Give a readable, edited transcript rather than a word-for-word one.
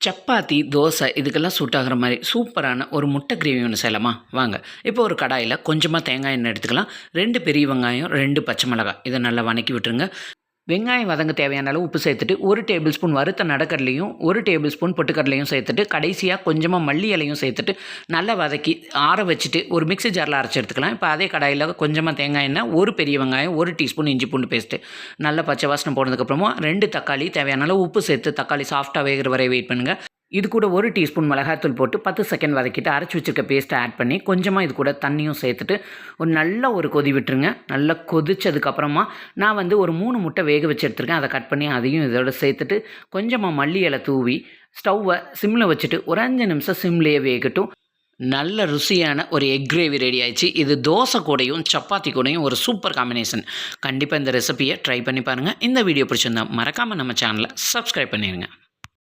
சப்பாத்தி, தோசை இதுக்கெல்லாம் சூட் ஆகுற மாரி சூப்பரான ஒரு முட்டை கிரேவி ஒன்று செய்யலாமா? வாங்க. இப்போ ஒரு கடாயில கொஞ்சமா தேங்காய் எண்ணெய் எடுத்துக்கலாம். 2 பெரிய வெங்காயம், 2 பச்சை மிளகாய் இத நல்லா வதக்கி விட்டுருங்க. வெங்காயம் வதங்க தேவையான அளவு உப்பு சேர்த்துட்டு, 1 டேபிள் ஸ்பூன் வறுத்த நடக்கடலையும், 1 டேபிள் ஸ்பூன் பொட்டுக்கடலையும் சேர்த்துட்டு, கடைசியா கொஞ்சமா மல்லி இலையும் சேர்த்துட்டு, நல்லா வதக்கி ஆற வச்சுட்டு, ஒரு மிக்ஸி ஜார்ல அரைச்சு எடுத்துக்கலாம். இப்போ அதே கடாயில கொஞ்சமா தேங்காய் எண்ணெய், 1 பெரிய வெங்காயம், 1 டீஸ்பூன் இஞ்சி பூண்டு பேஸ்ட்டு, நல்லா பச்சை வாசனை போனதுக்கப்புறமா 2 தக்காளி தேவையான அளவு உப்பு சேர்த்து, தக்காளி சாஃப்ட்டா வேகுற வரை வெயிட் பண்ணுங்க. இது கூட 1 டீஸ்பூன் மிளகாய்த்தூள் போட்டு 10 செகண்ட் வதக்கிட்டு அரைச்சி வச்சிருக்க பேஸ்ட்டை ஆட் பண்ணி கொஞ்சமாக இது கூட தண்ணியும் சேர்த்துட்டு ஒரு கொதி விட்டுருங்க. நல்லா கொதிச்சதுக்கப்புறமா நான் ஒரு 3 முட்டை வேக வச்சு எடுத்துருக்கேன். அதை கட் பண்ணி அதையும் இதோட சேர்த்துட்டு கொஞ்சமாக மல்லி இலை தூவி ஸ்டவ்வை சிம்மில் வச்சுட்டு ஒரு 5 நிமிஷம் சிம்லேயே வேகட்டும். நல்ல ருசியான ஒரு எக் கிரேவி ரெடி ஆயிடுச்சு. இது தோசை கூடயும் சப்பாத்தி கூடயும் ஒரு சூப்பர் காம்பினேஷன். கண்டிப்பாக இந்த ரெசிபியை ட்ரை பண்ணி பாருங்கள். இந்த வீடியோ பிடிச்சிருந்தா மறக்காமல் நம்ம சேனலை சப்ஸ்கிரைப் பண்ணிடுங்க.